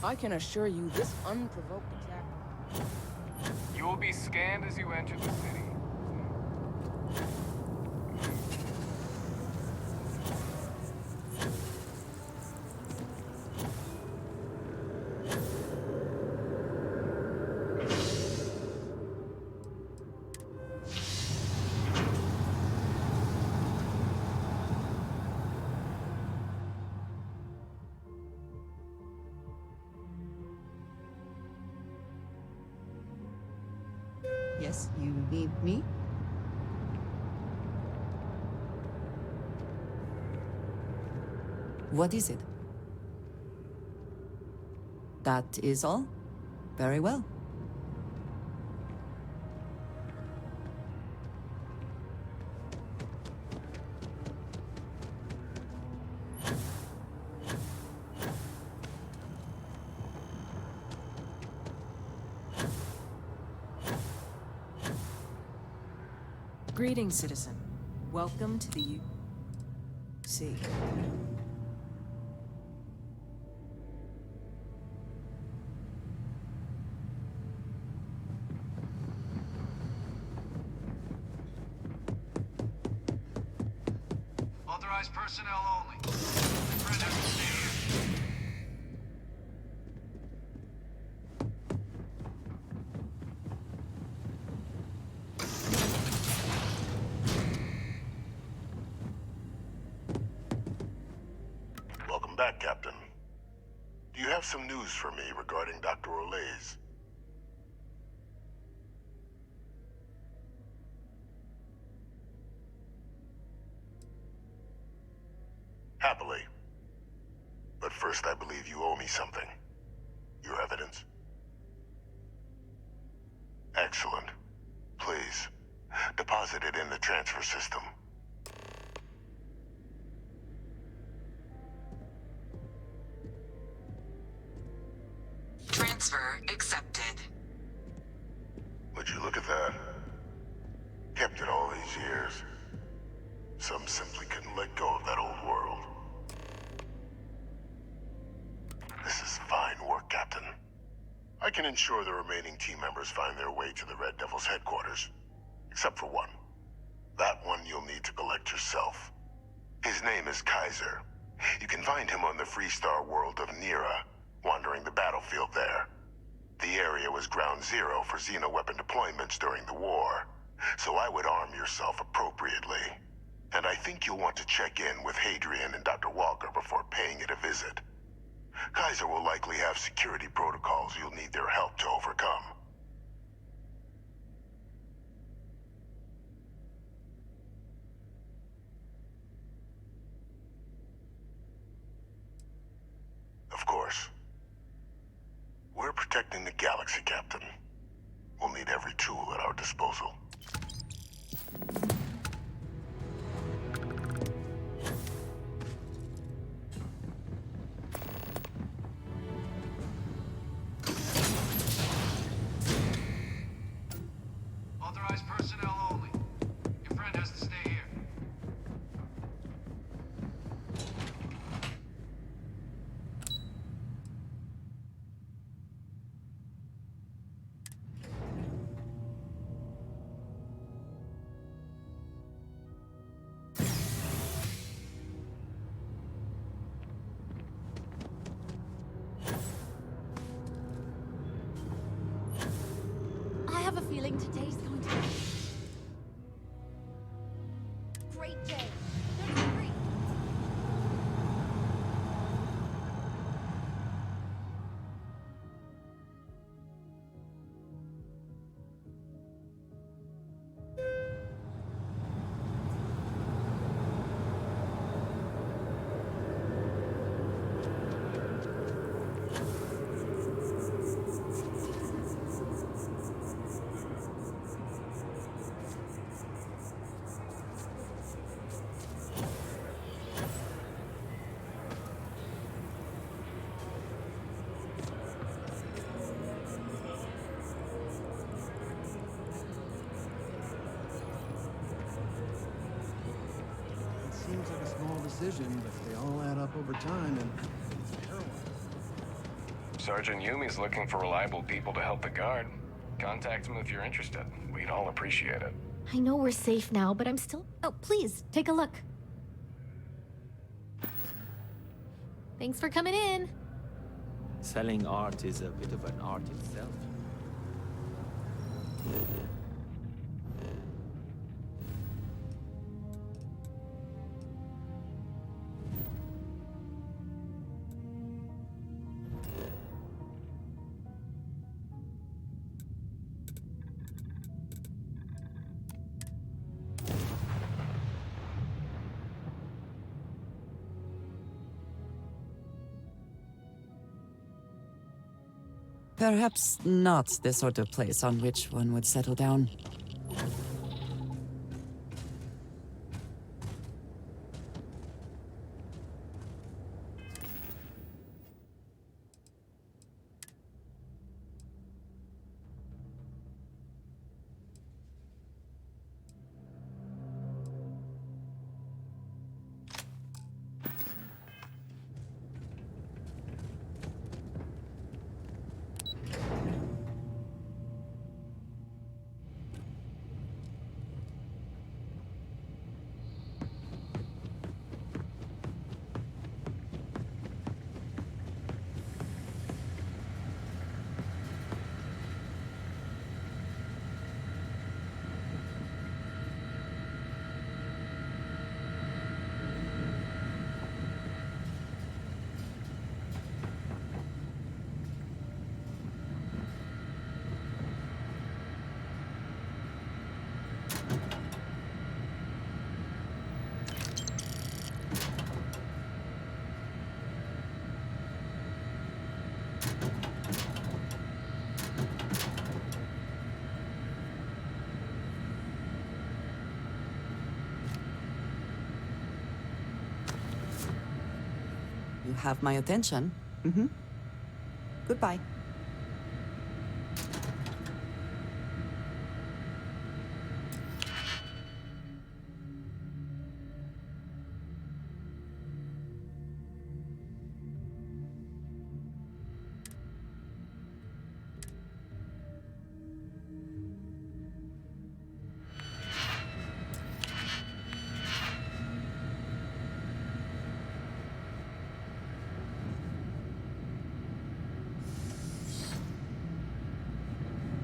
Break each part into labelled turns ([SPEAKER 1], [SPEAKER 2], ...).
[SPEAKER 1] I can assure you this unprovoked attack...
[SPEAKER 2] You will be scanned as you enter the city.
[SPEAKER 3] Yes, you need me? What is it? That is all? Very well.
[SPEAKER 4] Greetings, citizen. Welcome to the U.C.
[SPEAKER 5] Authorized personnel only. Friend has to stay here.
[SPEAKER 6] Welcome back, Captain. Do you have some news for me regarding Dr. Olays? Happily. But first, I believe you owe me something. Your evidence? Excellent. Please, deposit it in the transfer system.
[SPEAKER 7] Transfer accepted.
[SPEAKER 6] Would you look at that? Kept it all these years. Some simply couldn't let go of that old world. This is fine work, Captain. I can ensure the remaining team members find their way to the Red Devil's headquarters. Except for one. That one you'll need to collect yourself. His name is Kaiser. You can find him on the Freestar world of Nira, wandering the battlefield there. The area was ground zero for xeno-weapon deployments during the war, so I would arm yourself appropriately. And I think you'll want to check in with Hadrian and Dr. Walker before paying it a visit. Kaiser will likely have security protocols you'll need their help to overcome. Of course. We're protecting the galaxy, Captain. We'll need every tool at our disposal.
[SPEAKER 5] Authorized personnel only. Your friend has to stay here.
[SPEAKER 8] I have a feeling today's going to be a great day. Don't you agree?
[SPEAKER 9] Seems like a small decision, but they all add up over time, and it's paralyzing.
[SPEAKER 2] Sergeant Yumi's looking for reliable people to help the guard. Contact him if you're interested. We'd all appreciate it.
[SPEAKER 8] I know we're safe now, but I'm still... Oh, please, take a look. Thanks for coming in.
[SPEAKER 7] Selling art is a bit of an art itself.
[SPEAKER 3] Perhaps not the sort of place on which one would settle down. You have my attention. Goodbye.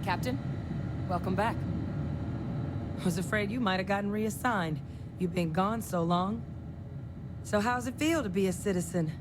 [SPEAKER 4] Captain, welcome back.
[SPEAKER 9] Was afraid you might have gotten reassigned. You've been gone so long. So how's it feel to be a citizen?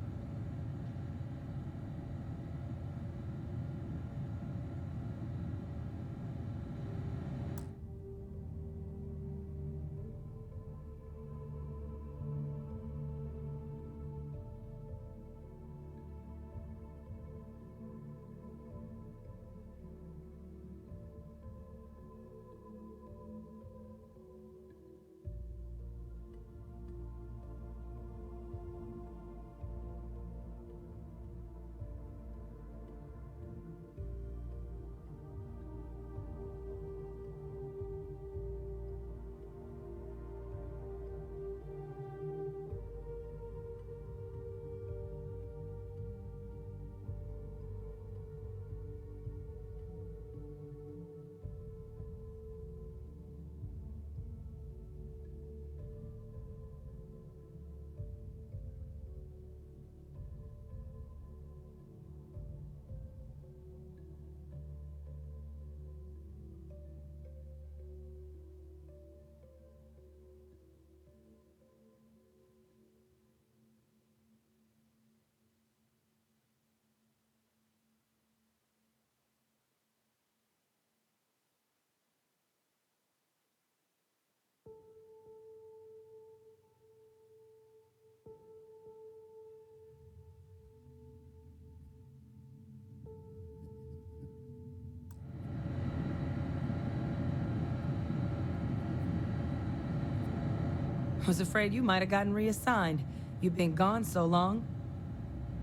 [SPEAKER 9] Was afraid you might have gotten reassigned. You've been gone so long.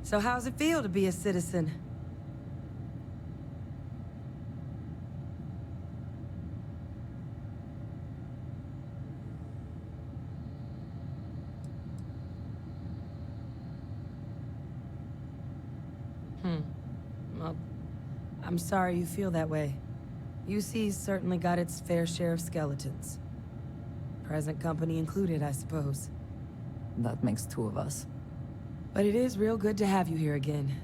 [SPEAKER 9] So how's it feel to be a citizen? Well, I'm sorry you feel that way. UC's certainly got its fair share of skeletons. Present company included, I suppose.
[SPEAKER 3] That makes two of us.
[SPEAKER 9] But it is real good to have you here again.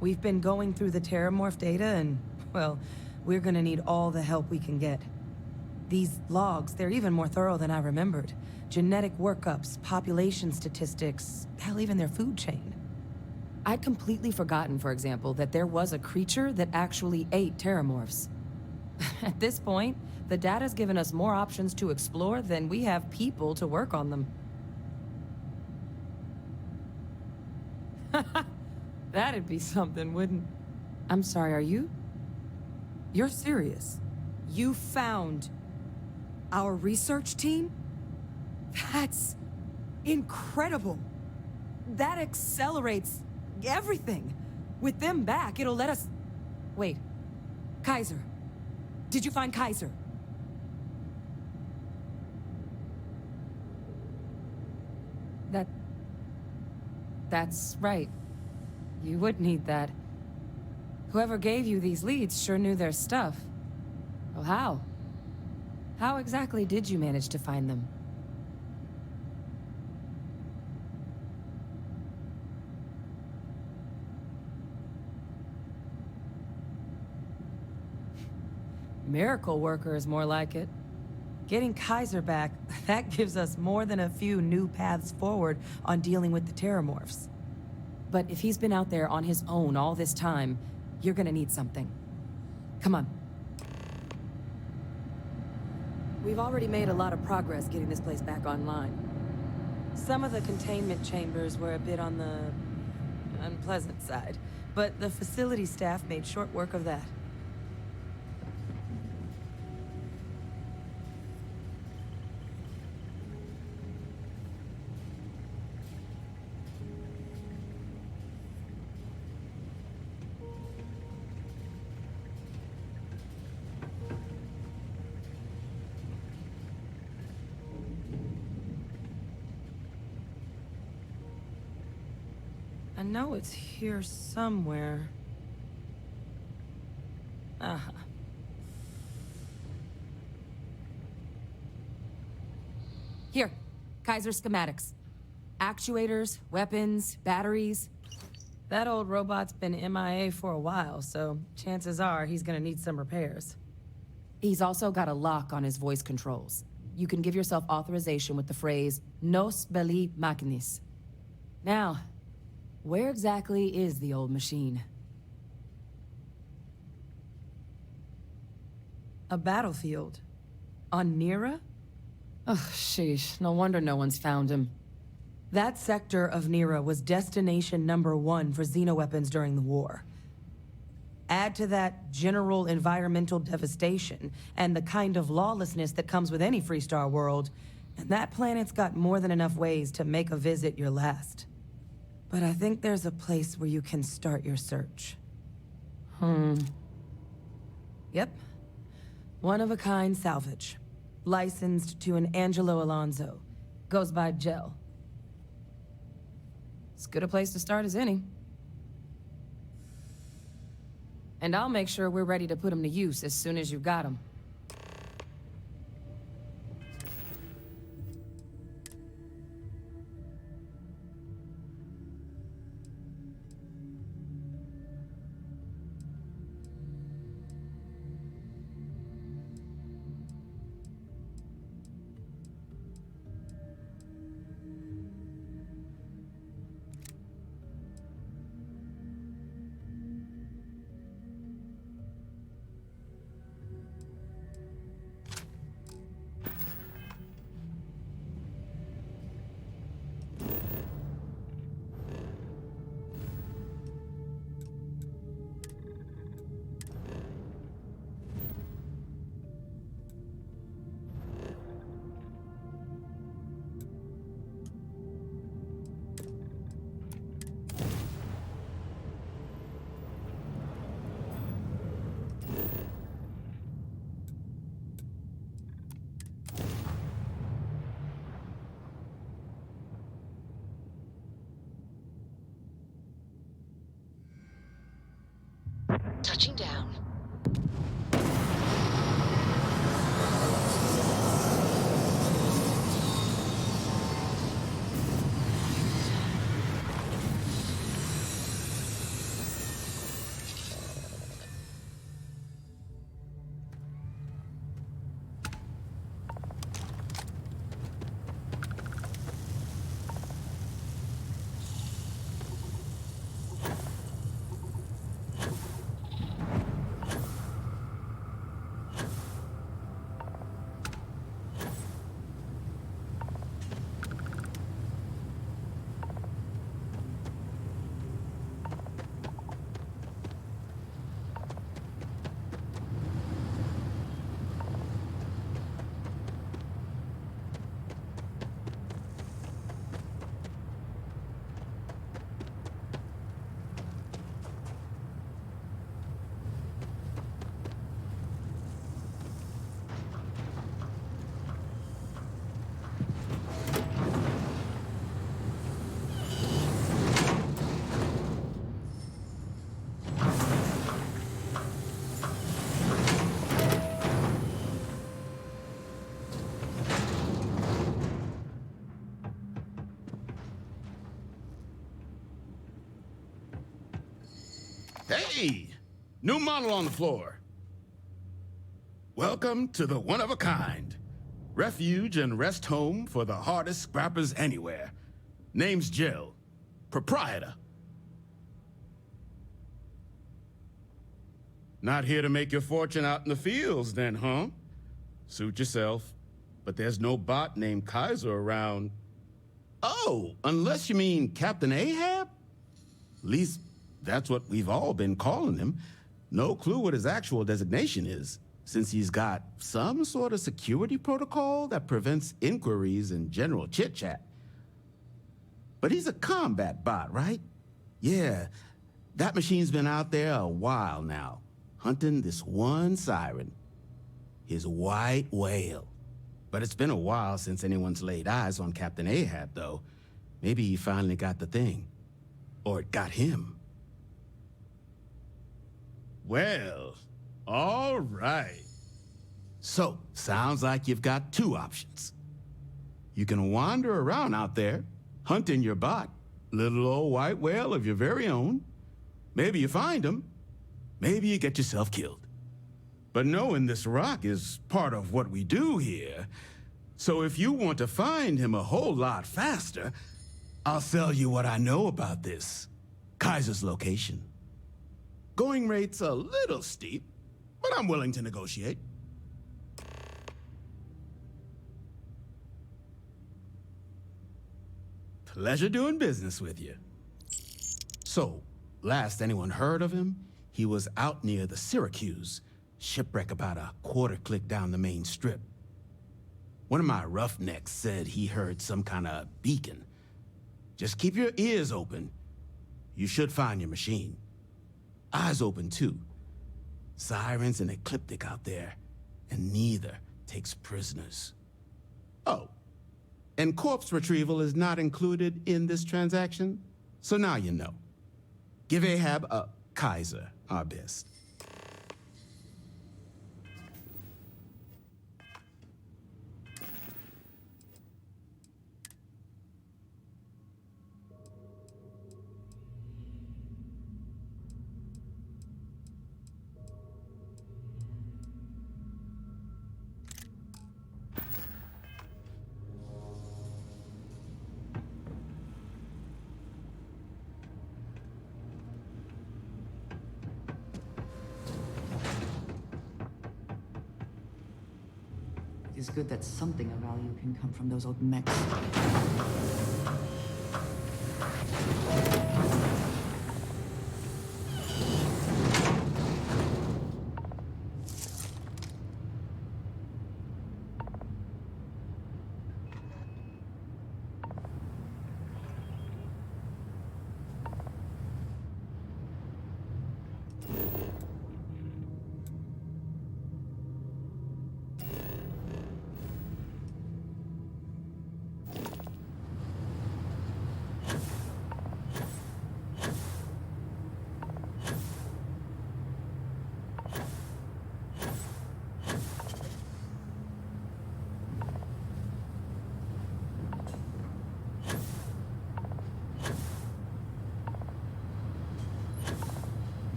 [SPEAKER 9] We've been going through the Terramorph data and, well, we're gonna need all the help we can get. These logs, they're even more thorough than I remembered. Genetic workups, population statistics, hell, even their food chain.
[SPEAKER 4] I'd completely forgotten, for example, that there was a creature that actually ate Terramorphs. At this point, the data's given us more options to explore than we have people to work on them. That'd be something, wouldn't... I'm sorry, are you? You're serious? You found our research team? That's incredible. That accelerates everything. With them back, it'll let us... Wait. Kaiser. Did you find Kaiser? That's right. You would need that. Whoever gave you these leads sure knew their stuff. Well, how? How exactly did you manage to find them? Miracle worker is more like it.
[SPEAKER 9] Getting Kaiser back, that gives us more than a few new paths forward on dealing with the Terramorphs.
[SPEAKER 4] But if he's been out there on his own all this time, you're gonna need something. Come on. We've already made a lot of progress getting this place back online.
[SPEAKER 9] Some of the containment chambers were a bit on the unpleasant side, but the facility staff made short work of that. I know it's here somewhere. Uh-huh.
[SPEAKER 4] Here, Kaiser schematics. Actuators, weapons, batteries.
[SPEAKER 9] That old robot's been MIA for a while, so chances are he's gonna need some repairs.
[SPEAKER 4] He's also got a lock on his voice controls. You can give yourself authorization with the phrase, Nos belli machinis. Now, where exactly is the old machine?
[SPEAKER 9] A battlefield. On Nira?
[SPEAKER 4] Oh, sheesh. No wonder no one's found him.
[SPEAKER 9] That sector of Nira was destination #1 for xenoweapons during the war. Add to that general environmental devastation and the kind of lawlessness that comes with any Freestar world, and that planet's got more than enough ways to make a visit your last. But I think there's a place where you can start your search. Yep. One-of-a-kind salvage. Licensed to an Angelo Alonso. Goes by Gel.
[SPEAKER 4] As good a place to start as any. And I'll make sure we're ready to put him to use as soon as you've got him.
[SPEAKER 10] Touching down.
[SPEAKER 11] Hey! New model on the floor. Welcome to the one-of-a-kind. Refuge and rest home for the hardest scrappers anywhere. Name's Jill. Proprietor. Not here to make your fortune out in the fields then, huh? Suit yourself. But there's no bot named Kaiser around. Oh, unless you mean Captain Ahab? At least that's what we've all been calling him. No clue what his actual designation is, since he's got some sort of security protocol that prevents inquiries and general chit-chat. But he's a combat bot, right? Yeah, that machine's been out there a while now, hunting this one siren, his white whale. But it's been a while since anyone's laid eyes on Captain Ahab, though. Maybe he finally got the thing. Or it got him. Well, all right. So, sounds like you've got two options. You can wander around out there, hunting your bot, little old white whale of your very own. Maybe you find him. Maybe you get yourself killed. But knowing this rock is part of what we do here. So if you want to find him a whole lot faster, I'll sell you what I know about this. Kaiser's location. Going rate's a little steep, but I'm willing to negotiate. Pleasure doing business with you. So, last anyone heard of him, he was out near the Syracuse, shipwreck about a quarter click down the main strip. One of my roughnecks said he heard some kind of beacon. Just keep your ears open. You should find your machine. Eyes open, too. Sirens and Ecliptic out there, and neither takes prisoners. Oh, and corpse retrieval is not included in this transaction, so now you know. Give Ahab a Kaiser our best.
[SPEAKER 12] It's good that something of value can come from those old mechs.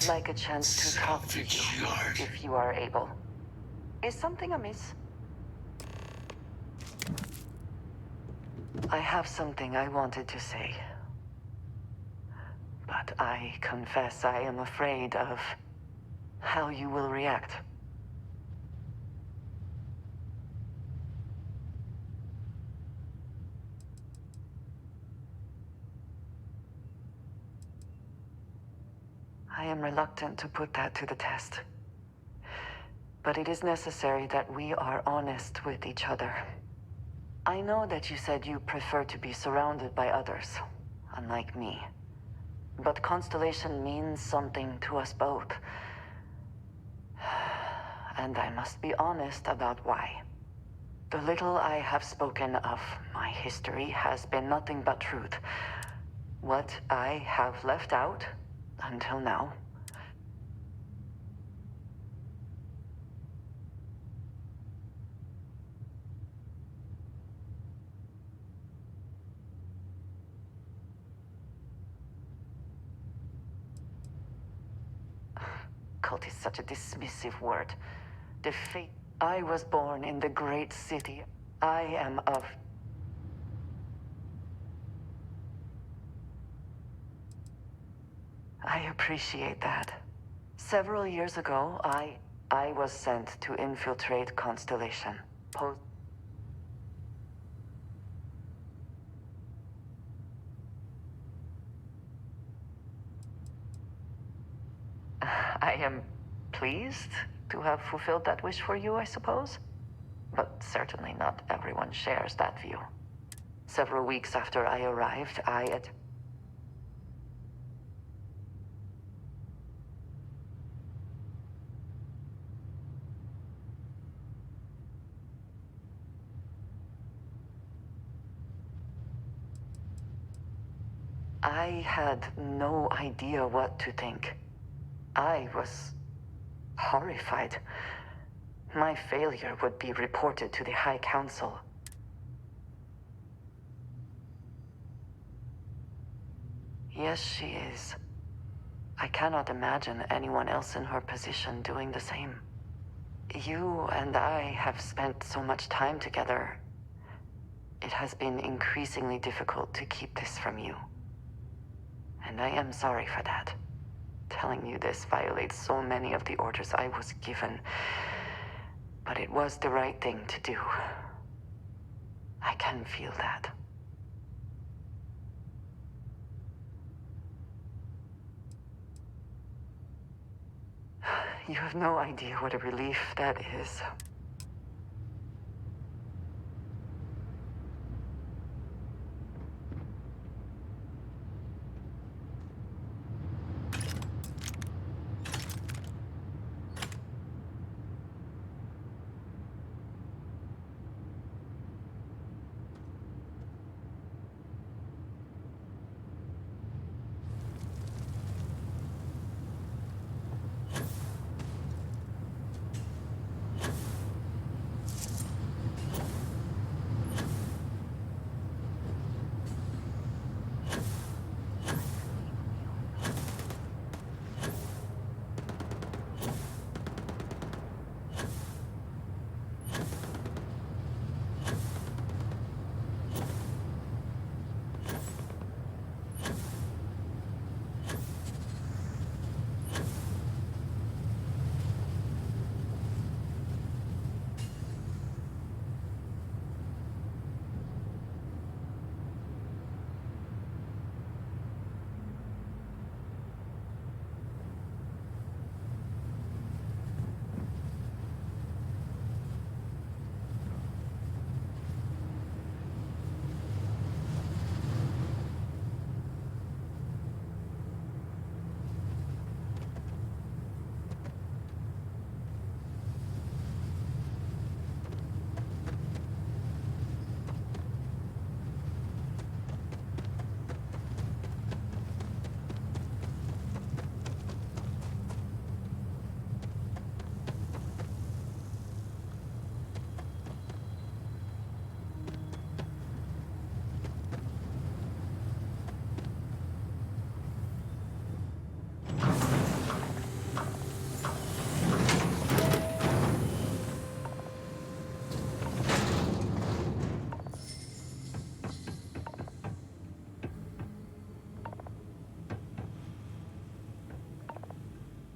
[SPEAKER 10] would like a chance to talk to you, if you are able. Is something amiss? I have something I wanted to say. But I confess I am afraid of how you will react. I am reluctant to put that to the test. But it is necessary that we are honest with each other. I know that you said you prefer to be surrounded by others, unlike me. But Constellation means something to us both. And I must be honest about why. The little I have spoken of my history has been nothing but truth. What I have left out, until now, cult is such a dismissive word. The fate. I was born in the great city. I am of. I appreciate that. Several years ago, I was sent to infiltrate Constellation. I am pleased to have fulfilled that wish for you, I suppose. But certainly not everyone shares that view. Several weeks after I arrived, I had no idea what to think. I was horrified. My failure would be reported to the High Council. Yes, she is. I cannot imagine anyone else in her position doing the same. You and I have spent so much time together. It has been increasingly difficult to keep this from you. And I am sorry for that. Telling you this violates so many of the orders I was given. But it was the right thing to do. I can feel that. You have no idea what a relief that is.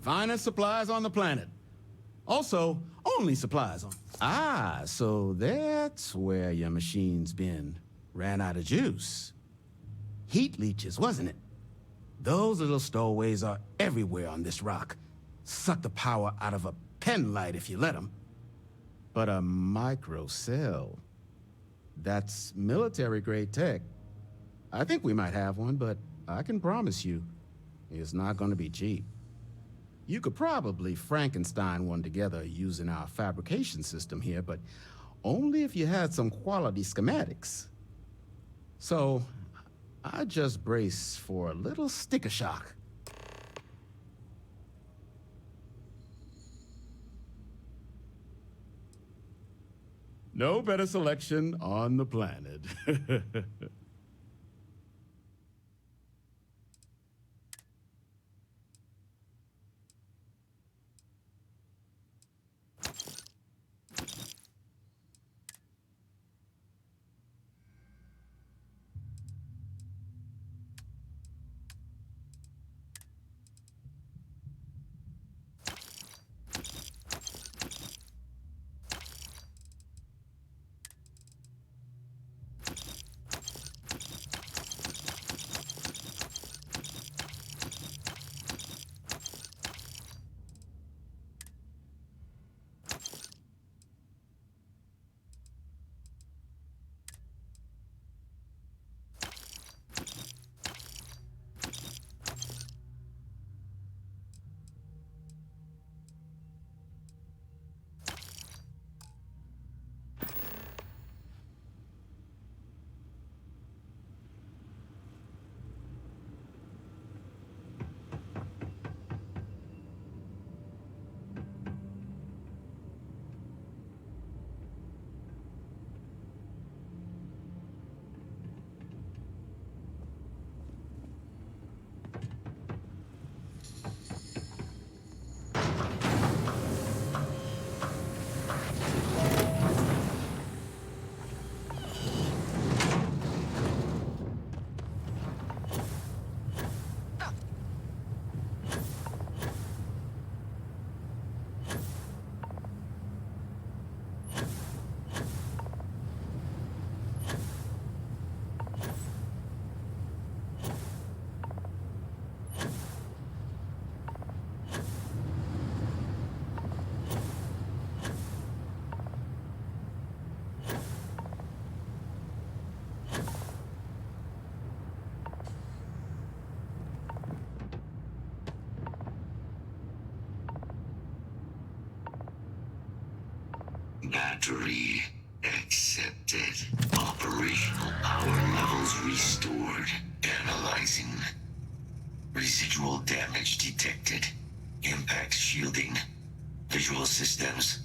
[SPEAKER 11] Finest supplies on the planet. Also, only supplies on... Ah, so that's where your machine's been. Ran out of juice. Heat leeches, wasn't it? Those little stowaways are everywhere on this rock. Suck the power out of a pen light if you let them. But a microcell... That's military-grade tech. I think we might have one, but I can promise you, it's not going to be cheap. You could probably Frankenstein one together using our fabrication system here, but only if you had some quality schematics. So, I just brace for a little sticker shock. No better selection on the planet.
[SPEAKER 13] Battery accepted. Operational power levels restored. Analyzing. Residual damage detected. Impact shielding. Visual systems.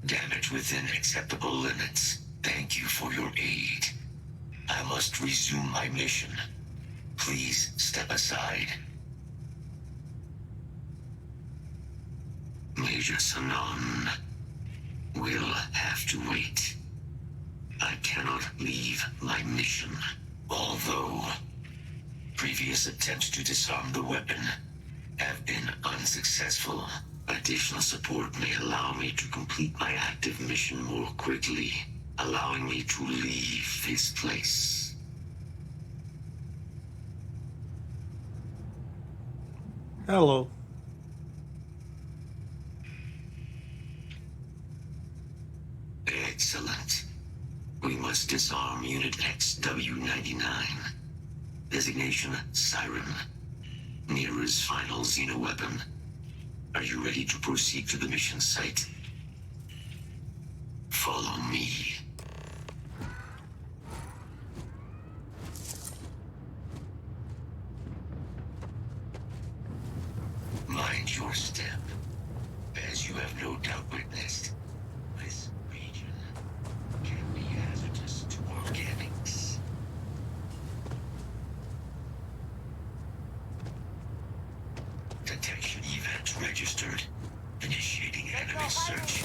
[SPEAKER 13] Damage within acceptable limits. Thank you for your aid. I must resume my mission. Please step aside. Major Sanon will have to wait. I cannot leave my mission. Although previous attempts to disarm the weapon have been unsuccessful, additional support may allow me to complete my active mission more quickly, allowing me to leave this place.
[SPEAKER 14] Hello.
[SPEAKER 13] Excellent. We must disarm Unit XW-99. Designation Siren. Nearest final xeno-weapon. Are you ready to proceed to the mission site? Follow me. Mind your step, as you have no doubt witnessed. This region can be hazardous to organics. Detection event registered. Initiating enemy search.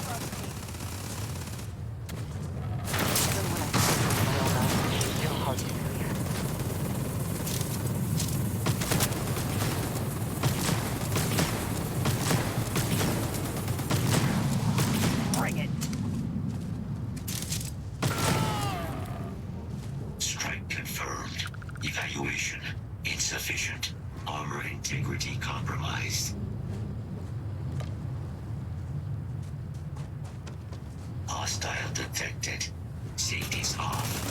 [SPEAKER 13] Hostile detected. Safety's off.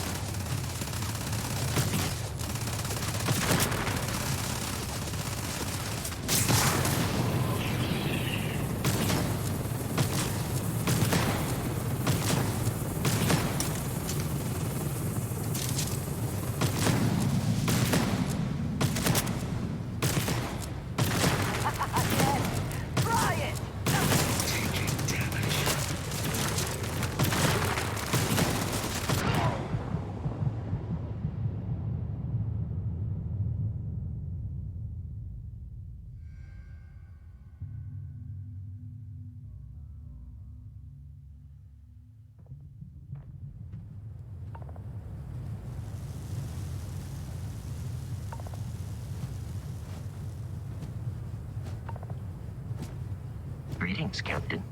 [SPEAKER 15] Greetings, Captain.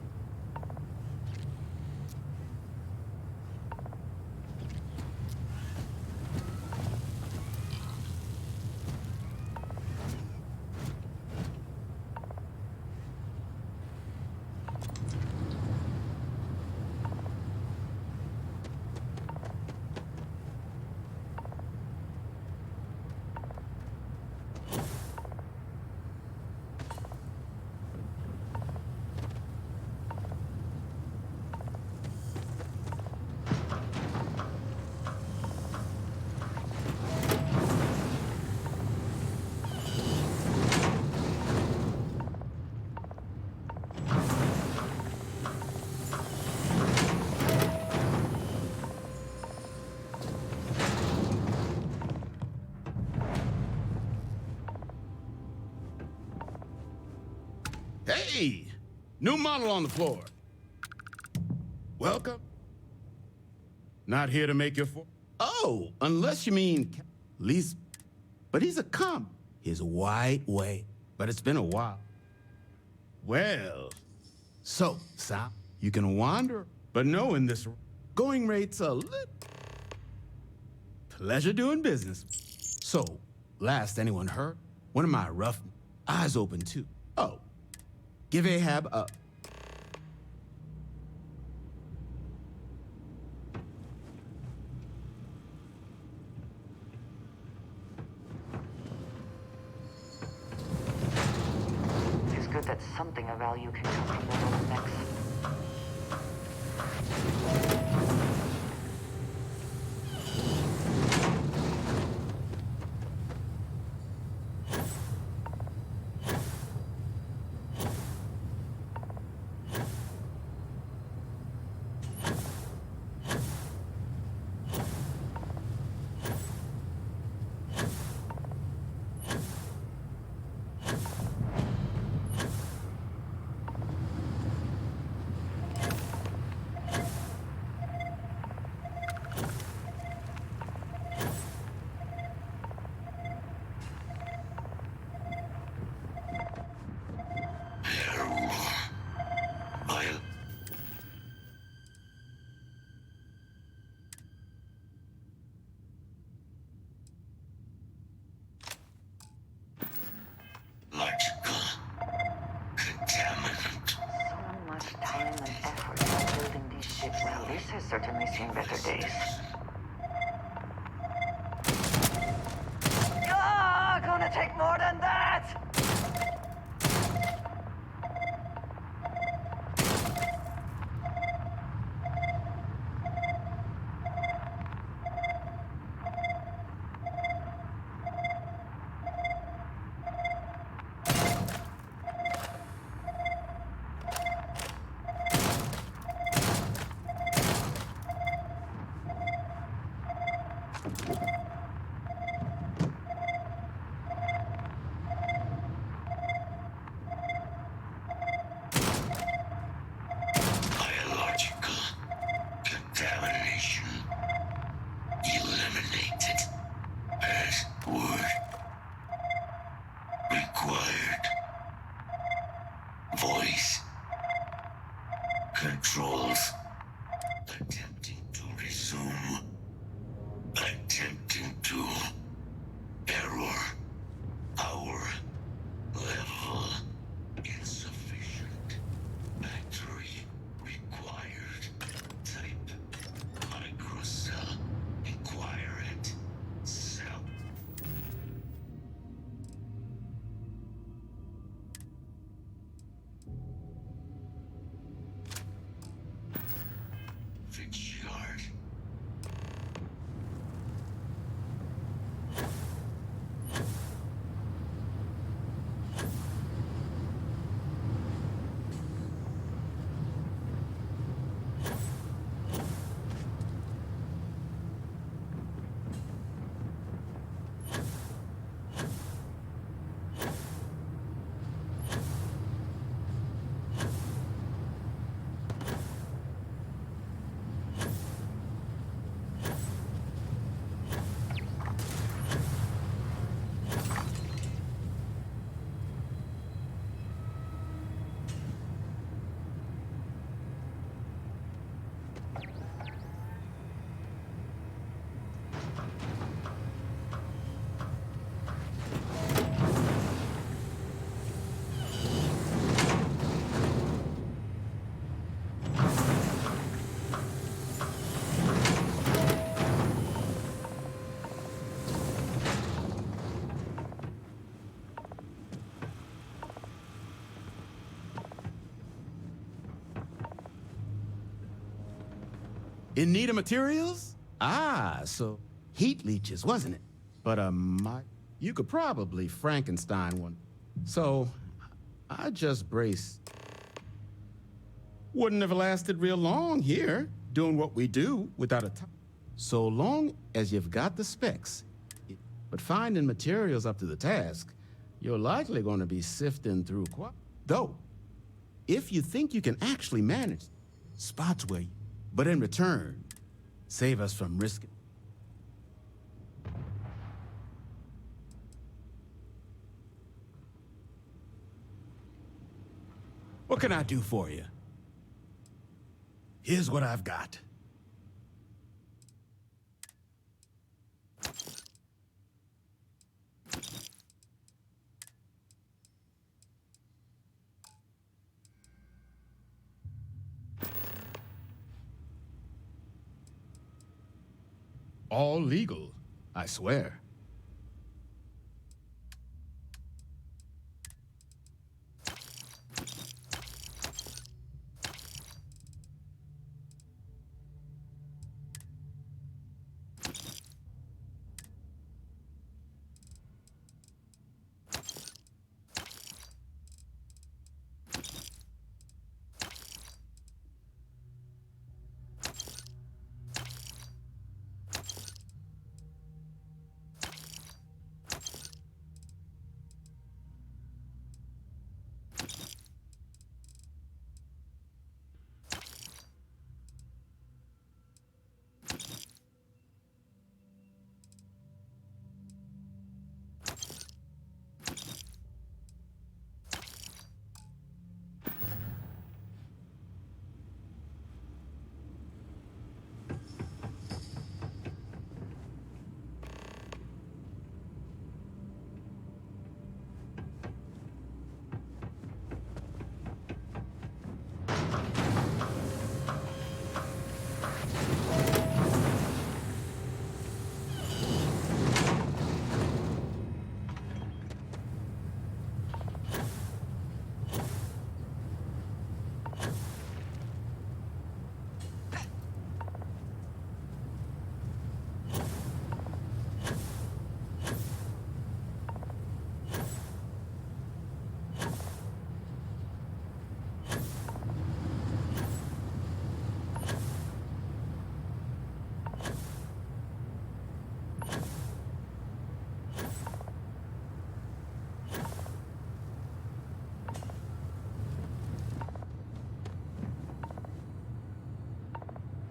[SPEAKER 11] Hey! New model on the floor. Welcome. Not here to make your Oh, unless you mean least. But he's a comp. His white way. But it's been a while. Well, so, Sal, you can wander, but knowing this going rate's a little. Pleasure doing business. So, last anyone heard, one of my rough eyes open too. Oh, give Ahab a.
[SPEAKER 10] It's good that something of value can come from the bottlenecks. Has certainly seen better days. Ah, gonna take more than that!
[SPEAKER 13] Controls. Attempting to resume. Attempting to. Error. Power. Level. Insufficient. Battery required.
[SPEAKER 11] In need of materials? Ah, so heat leeches, wasn't it? But you could probably Frankenstein one. So I just brace. Wouldn't have lasted real long here, doing what we do without a top. So long as you've got the specs. But finding materials up to the task, you're likely going to be sifting through Though, if you think you can actually manage spots where you... But in return, save us from risking. What can I do for you? Here's what I've got. All legal, I swear.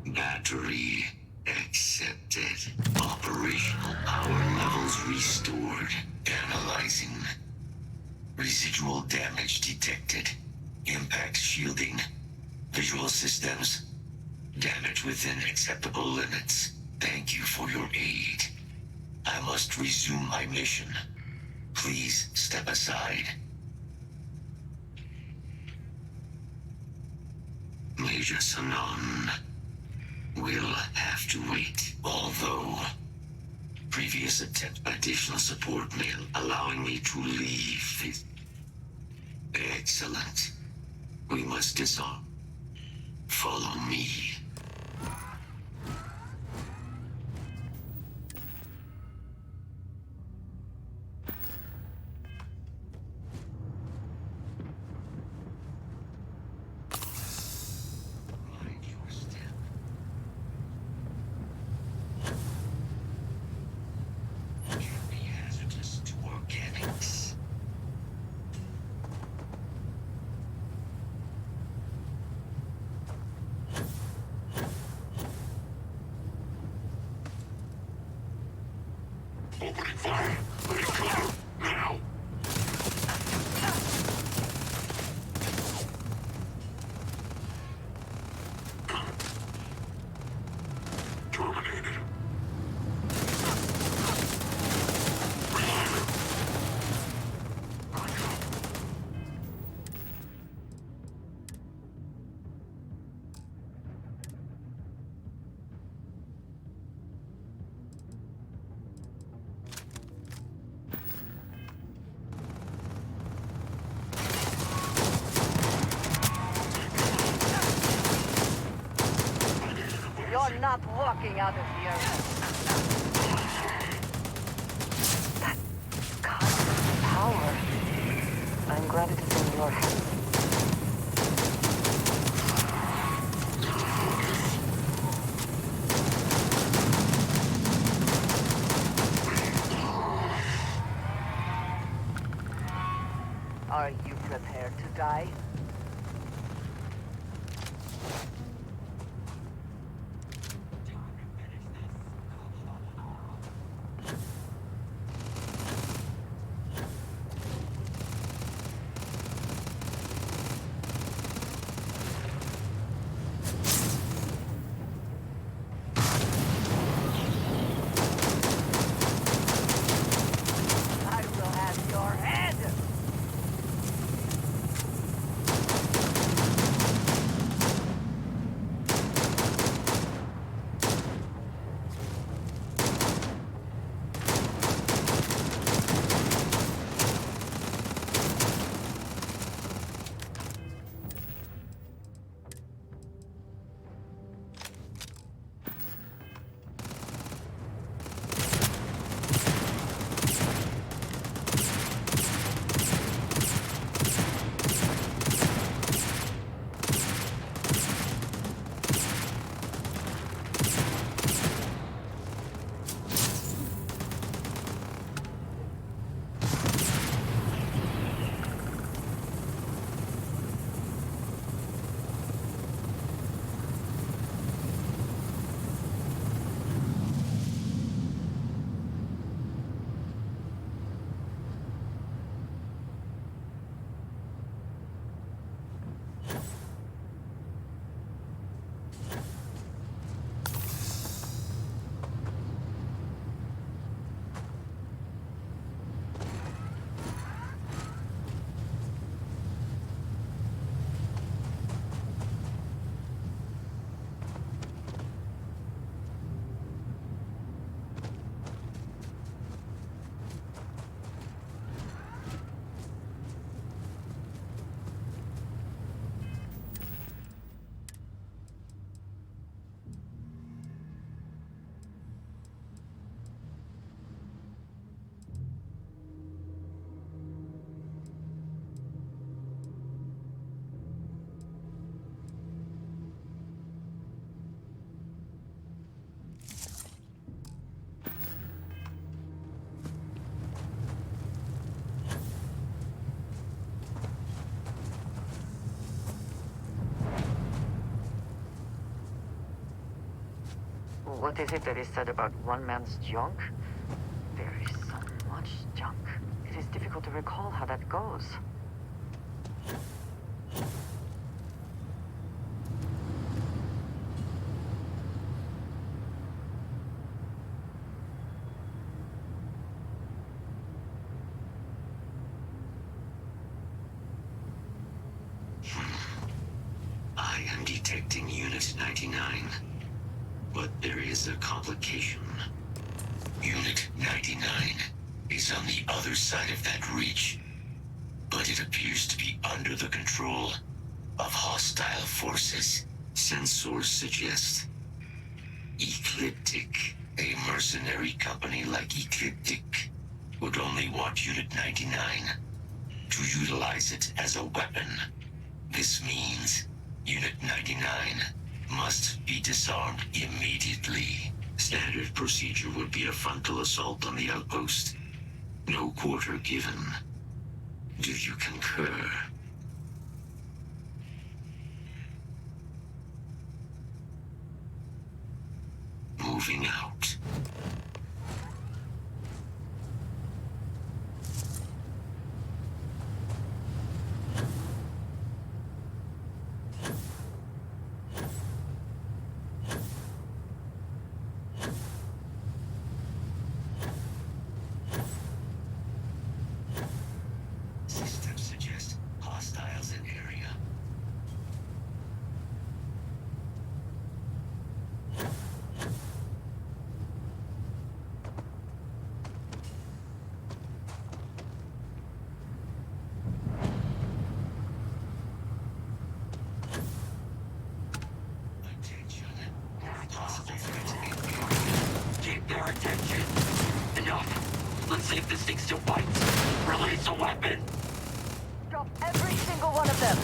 [SPEAKER 13] Battery accepted. Operational power levels restored. Analyzing. Residual damage detected. Impact shielding. Visual systems. Damage within acceptable limits. Thank you for your aid. I must resume my mission. Please step aside. Major Sanon will have to wait, although previous attempt additional support mail allowing me to leave is excellent. We must disarm. Follow me.
[SPEAKER 10] not walking out of here. That kind of power. I'm glad it is in your hands. Are you prepared to die? I will have your head! What is it that is said about one man's junk? There is so much junk. It is difficult to recall how that goes.
[SPEAKER 13] I am detecting Unit 99. But there is a complication. Unit 99 is on the other side of that reach, but it appears to be under the control of hostile forces. Sensors suggest Ecliptic, a mercenary company like Ecliptic, would only want Unit 99 to utilize it as a weapon. This means Unit 99 must be disarmed immediately. Standard procedure would be a frontal assault on the outpost. No quarter given. Do you concur? Moving out. Systems suggest hostiles in area. See if this thing still bites. Release a weapon!
[SPEAKER 10] Drop every single one of them!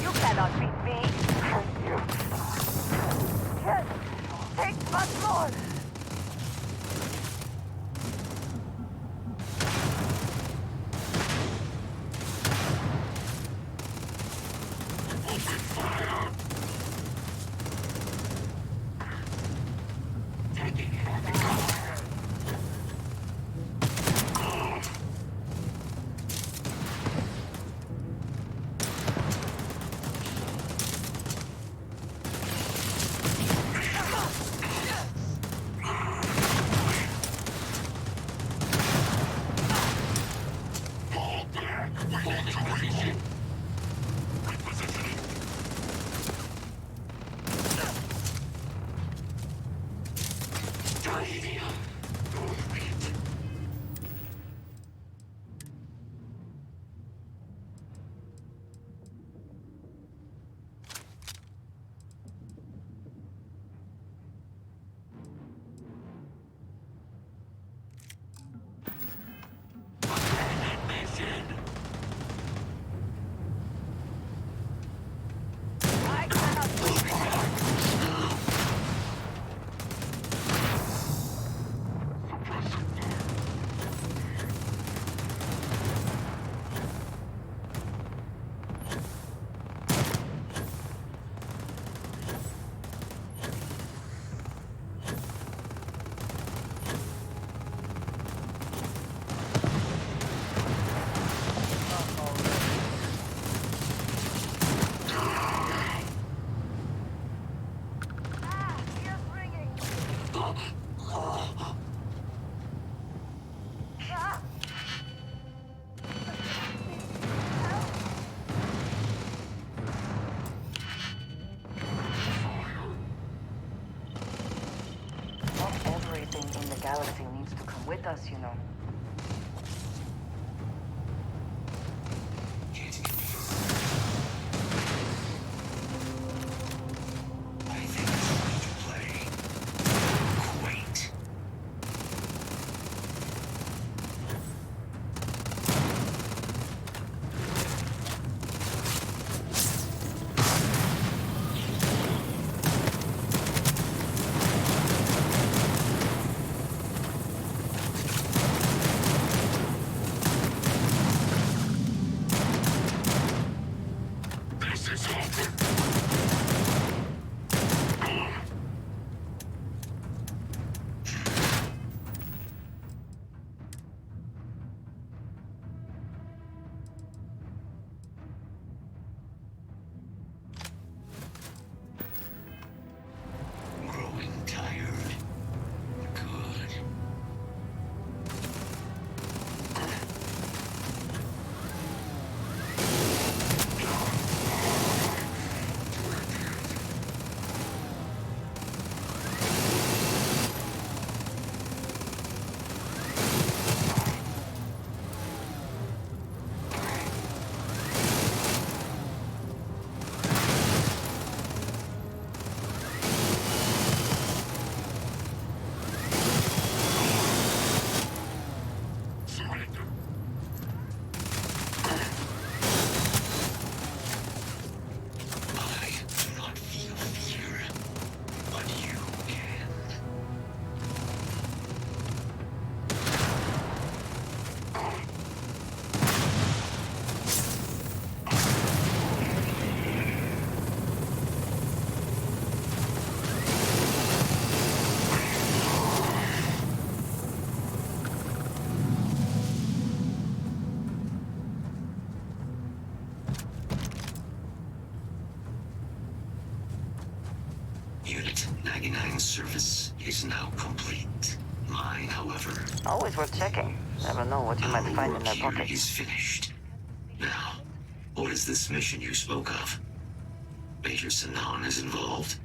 [SPEAKER 10] You cannot beat me! Yes! Take much more! In the galaxy needs to come with us, you know.
[SPEAKER 13] I think it's time to play. Quaint. Growing tired. Good. I do not feel fear, but you can. Unit 99 service is now complete. Mine, however.
[SPEAKER 10] Always worth checking. Never know what you might find in their
[SPEAKER 13] Our work here
[SPEAKER 10] pockets.
[SPEAKER 13] is finished. Now, what is this mission you spoke of? Major Sinan is involved?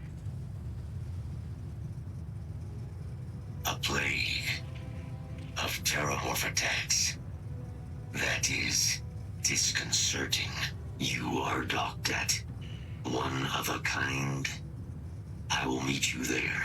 [SPEAKER 13] plague of terramorph attacks. That is disconcerting. You are docked at one of a kind. I will meet you there.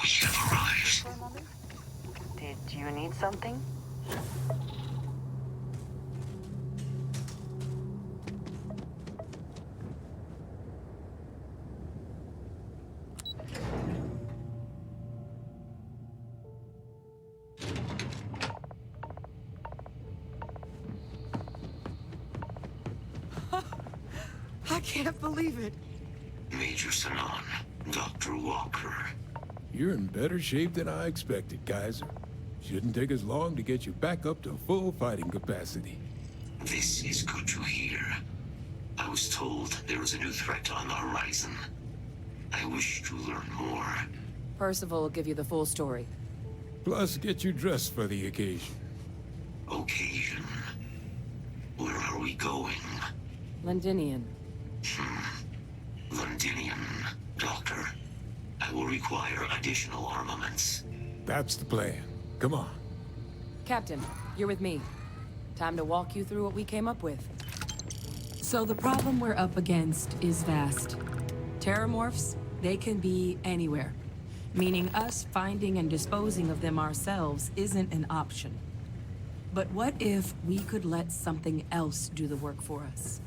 [SPEAKER 13] We have arrived.
[SPEAKER 10] Did you need something?
[SPEAKER 9] I can't believe it.
[SPEAKER 13] Major Sanon, Dr. Walker.
[SPEAKER 15] You're in better shape than I expected, Kaiser. Shouldn't take us long to get you back up to full fighting capacity.
[SPEAKER 13] This is good to hear. I was told there was a new threat on the horizon. I wish to learn more.
[SPEAKER 4] Percival will give you the full story.
[SPEAKER 15] Plus, get you dressed for the occasion.
[SPEAKER 13] Occasion? Where are we going?
[SPEAKER 4] Londinian.
[SPEAKER 13] Londinian, Doctor. I will require additional armaments.
[SPEAKER 15] That's the plan. Come on.
[SPEAKER 4] Captain, you're with me. Time to walk you through what we came up with.
[SPEAKER 9] So the problem we're up against is vast. Terramorphs, they can be anywhere. Meaning us finding and disposing of them ourselves isn't an option. But what if we could let something else do the work for us?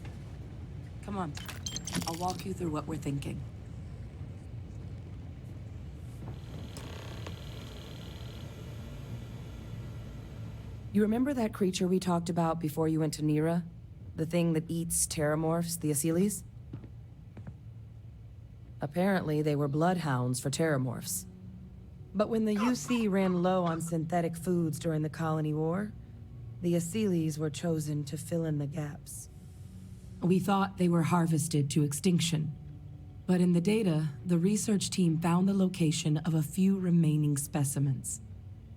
[SPEAKER 9] Come on, I'll walk you through what we're thinking.
[SPEAKER 4] You remember that creature we talked about before you went to Nira? The thing that eats terramorphs, the Asylees? Apparently, they were bloodhounds for terramorphs. But when the UC ran low on synthetic foods during the Colony War, the Asylees were chosen to fill in the gaps. We thought they were harvested to extinction. But in the data, the research team found the location of a few remaining specimens.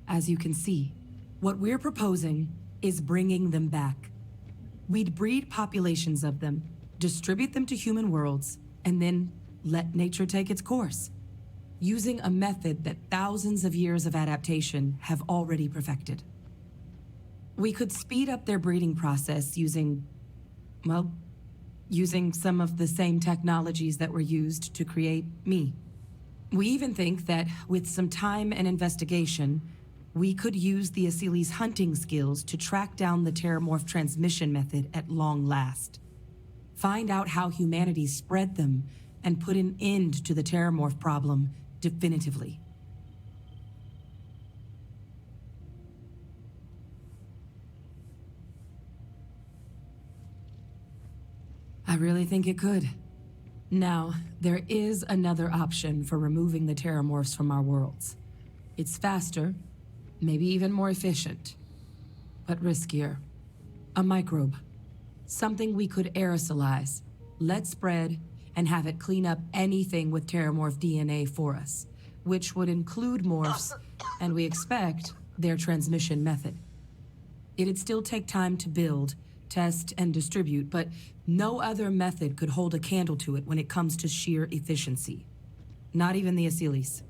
[SPEAKER 4] As you can see, what we're proposing is bringing them back. We'd breed populations of them, distribute them to human worlds, and then let nature take its course, using a method that thousands of years of adaptation have already perfected. We could speed up their breeding process using some of the same technologies that were used to create me. We even think that with some time and investigation, we could use the Asylees' hunting skills to track down the terramorph transmission method at long last. Find out how humanity spread them and put an end to the terramorph problem definitively. I really think it could. Now, there is another option for removing the terramorphs from our worlds. It's faster, maybe even more efficient, but riskier. A microbe. Something we could aerosolize, let spread, and have it clean up anything with terramorph DNA for us, which would include morphs, and we expect their transmission method. It'd still take time to build, test, and distribute, but no other method could hold a candle to it when it comes to sheer efficiency. Not even the Asylees.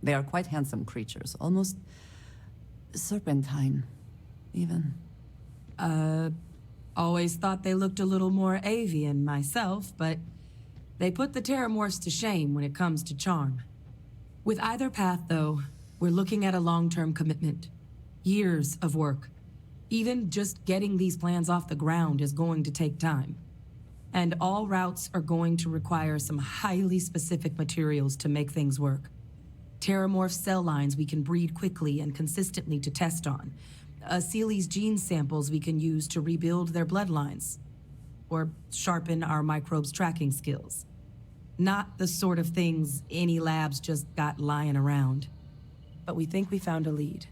[SPEAKER 3] They are quite handsome creatures, almost serpentine, even.
[SPEAKER 9] Always thought they looked a little more avian myself, but they put the terramorphs to shame when it comes to charm. With either path, though, we're looking at a long-term commitment. Years of work. Even just getting these plans off the ground is going to take time. And all routes are going to require some highly specific materials to make things work. Terramorph cell lines we can breed quickly and consistently to test on. Asylees gene samples we can use to rebuild their bloodlines. Or sharpen our microbes' tracking skills. Not the sort of things any labs just got lying around. But we think we found a lead.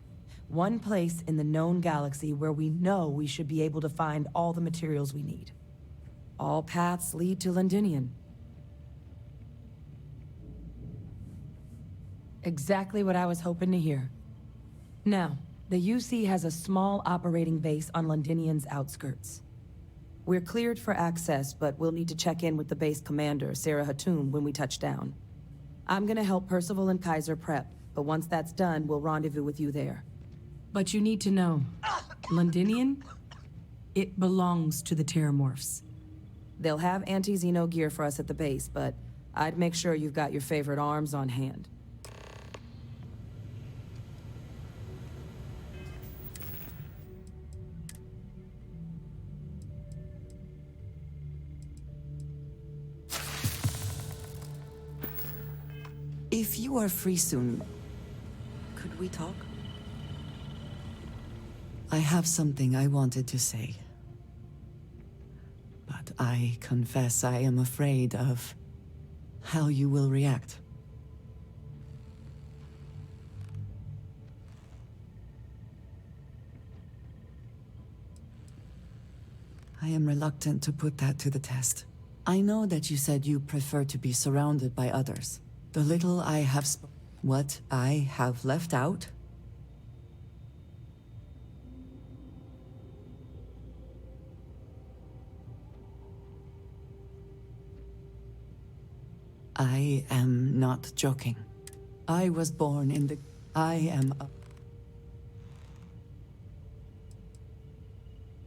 [SPEAKER 9] One place in the known galaxy where we know we should be able to find all the materials we need. All paths lead to Londinian. Exactly what I was hoping to hear. Now, the UC has a small operating base on Londinian's outskirts. We're cleared for access, but we'll need to check in with the base commander, Sarah Hatum, when we touch down. I'm gonna help Percival and Kaiser prep, but once that's done, we'll rendezvous with you there. But you need to know, Londinian, it belongs to the Terramorphs. They'll have anti-Xeno gear for us at the base, but I'd make sure you've got your favorite arms on hand.
[SPEAKER 3] If you are free soon, could we talk? I have something I wanted to say. But I confess I am afraid of how you will react. I am reluctant to put that to the test. I know that you said you prefer to be surrounded by others. The little I have what I have left out? I am not joking. I was born in the... I am a...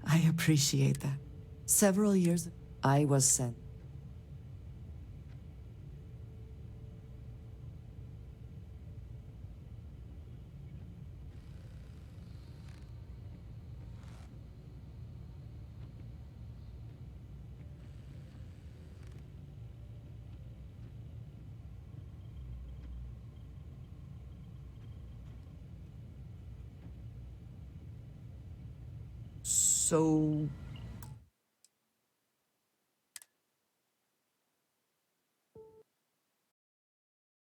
[SPEAKER 3] I appreciate that. Several years I was sent. So